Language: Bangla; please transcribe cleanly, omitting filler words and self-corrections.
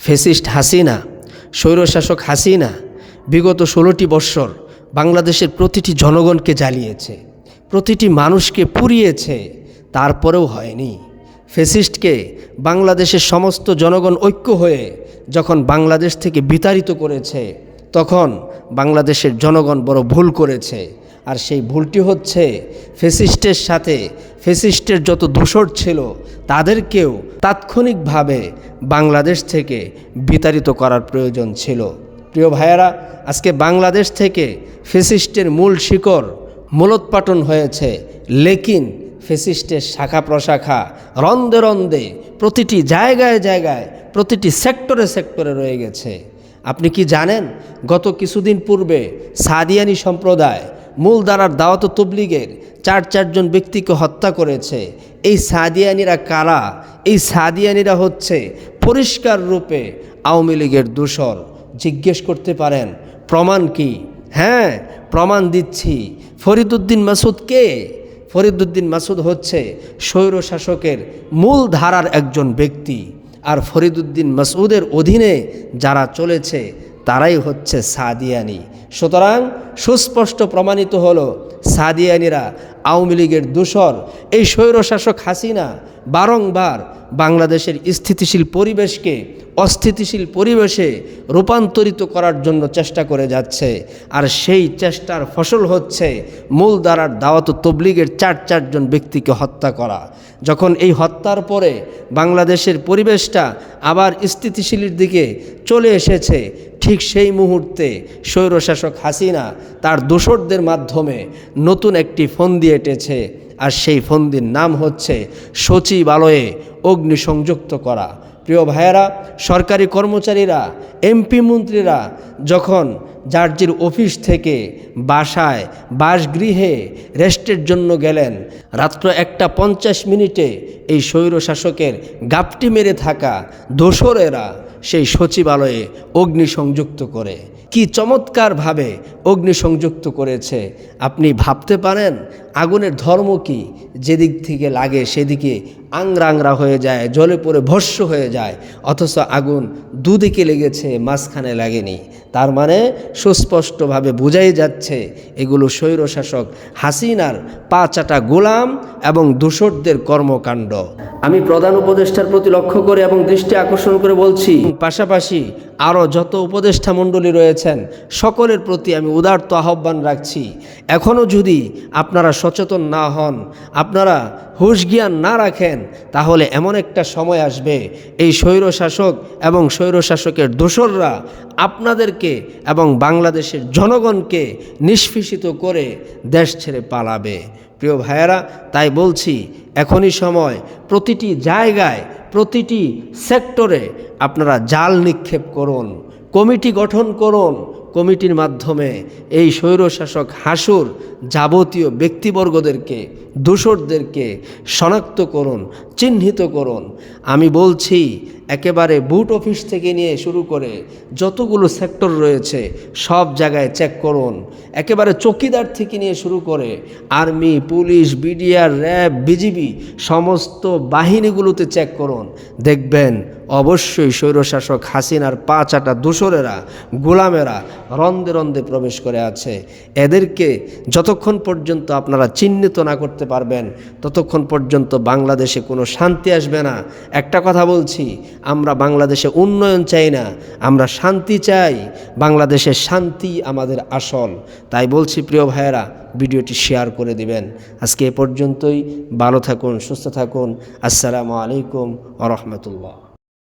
ফ্যাসিস্ট হাসিনা, স্বৈরশাসক হাসিনা বিগত 16টি বৎসর বাংলাদেশের প্রতিটি জনগণকে জ্বালিয়েছে, প্রতিটি মানুষকে পুড়িয়েছে, তারপরেও হয়নি। ফ্যাসিস্টকে বাংলাদেশের সমস্ত জনগণ ঐক্য হয়ে যখন বাংলাদেশ থেকে বিতাড়িত করেছে, তখন বাংলাদেশের জনগণ বড় ভুল করেছে। আর সেই ভুলটি হচ্ছে ফ্যাসিস্টের সাথে ফ্যাসিস্টের যত দোসর ছিল তাদেরকেও তাৎক্ষণিকভাবে বাংলাদেশ থেকে বিতাড়িত করার প্রয়োজন ছিল। প্রিয় ভাইয়েরা, আজকে বাংলাদেশ থেকে ফ্যাসিস্টের মূল শিকড় মূলোৎপাটন হয়েছে, লেকিন ফ্যাসিস্টের শাখা প্রশাখা রন্দে রন্দে প্রতিটি জায়গায় জায়গায় প্রতিটি সেক্টরে সেক্টরে রয়ে গেছে। আপনি কি জানেন, গত কিছুদিন পূর্বে সাদিয়ানি সম্প্রদায় মূলধারার দাওয়াত তবলিগের চারজন ব্যক্তিকে হত্যা করেছে। এই সাদিয়ানিরা কারা? এই সাদিয়ানিরা হচ্ছে পরিষ্কার রূপে আওয়ামী লীগের দোসর। জিজ্ঞেস করতে পারেন প্রমাণ কি? হ্যাঁ, প্রমাণ দিচ্ছি। ফরিদউদ্দিন মাসুদ কে? ফরিদউদ্দিন মাসুদ হচ্ছে স্বৈরশাসকের মূল ধারার একজন ব্যক্তি, আর ফরিদউদ্দিন মাসুদের অধীনে যারা চলেছে তারাই হচ্ছে সাদিয়ানি। সুতরাং সুস্পষ্ট প্রমাণিত হলো সাদিয়ানিরা আওয়ামী লীগের দোসর। এই স্বৈরশাসক হাসিনা বারংবার বাংলাদেশের স্থিতিশীল পরিবেশকে অস্থিতিশীল পরিবেশে রূপান্তরিত করার জন্য চেষ্টা করে যাচ্ছে, আর সেই চেষ্টার ফসল হচ্ছে মূলধারার দাওয়াত তবলিগের চারজন ব্যক্তিকে হত্যা করা। যখন এই হত্যার পরে বাংলাদেশের পরিবেশটা আবার স্থিতিশীলের দিকে চলে এসেছে, ঠিক সেই মুহূর্তে স্বৈরশাসক হাসিনা তার দোসরদের মাধ্যমে নতুন একটি ফন্দি এঁটেছে, আর সেই ফন্দির নাম হচ্ছে সচিবালয়ে অগ্নিসংযুক্ত করা। প্রিয় ভাইয়েরা, সরকারি কর্মচারীরা, এমপি মন্ত্রীরা যখন যার অফিস থেকে বাসায় বাসগৃহে রেস্টের জন্য গেলেন, রাত্র 1:50 এই স্বৈরশাসকের গাপটি মেরে থাকা দোসরেরা সেই সচিবালয়ে অগ্নিসংযুক্ত করে। কি চমৎকারভাবে অগ্নিসংযুক্ত করেছে! আপনি ভাবতে পারেন আগুনের ধর্ম কি? যেদিক থেকে লাগে সেদিকে আংরা হয়ে যায়, জলে পড়ে ভস্ম হয়ে যায়, অথচ আগুন দুদিকে লেগেছে, মাঝখানে লাগেনি। তার মানে সুস্পষ্টভাবে বোঝাই যাচ্ছে এগুলো স্বৈরশাসক হাসিনার পা চাটা গোলাম এবং দোসরদের কর্মকাণ্ড। আমি প্রধান উপদেষ্টার প্রতি লক্ষ্য করে এবং দৃষ্টি আকর্ষণ করে বলছি, পাশাপাশি আরও যত উপদেষ্টা মণ্ডলী রয়েছেন সকলের প্রতি আমি উদারত আহ্বান রাখছি, এখনও যদি আপনারা সচেতন না হন, আপনারা হুঁশ জ্ঞান না রাখেন, তাহলে এমন একটা সময় আসবে এই স্বৈরশাসক এবং স্বৈরশাসকের দোসররা আপনাদেরকে এবং বাংলাদেশের জনগণকে নিষ্পেষিত করে দেশ ছেড়ে পালাবে। প্রিয় ভাইয়েরা, তাই বলছি এখনই সময় প্রতিটি জায়গায় প্রতিটি সেক্টরে আপনারা জাল নিক্ষেপ করুন, কমিটি গঠন করুন। কমিটির মাধ্যমে এই স্বৈরশাসক হাসুর যাবতীয় ব্যক্তিবর্গদেরকে দোসরদেরকে শনাক্ত করুন, চিহ্নিত করুন। আমি বলছি একেবারে বুট অফিস থেকে নিয়ে শুরু করে যতগুলো সেক্টর রয়েছে সব জায়গায় চেক করুন। একেবারে চৌকিদার থেকে নিয়ে শুরু করে army, police, BDR, RAB, BGB সমস্ত বাহিনীগুলোতে চেক করুন। দেখবেন অবশ্যই স্বৈরশাসক হাসিনার পা চাটা দোসরেরা, গোলামেরা রন্দে রন্দে প্রবেশ করে আছে। এদেরকে যতক্ষণ পর্যন্ত আপনারা চিহ্নিত না করতে পারবেন ততক্ষণ পর্যন্ত বাংলাদেশে কোনো শান্তি আসবে না। একটা কথা বলছি, আমরা বাংলাদেশে উন্নয়ন চাই না, আমরা শান্তি চাই। বাংলাদেশের শান্তি আমাদের আসল। তাই বলছি প্রিয় ভাইয়েরা, ভিডিওটি শেয়ার করে দিবেন। আজকে এ পর্যন্তই। ভালো থাকুন, সুস্থ থাকুন। আসসালামু আলাইকুম ওয়া রাহমাতুল্লাহ।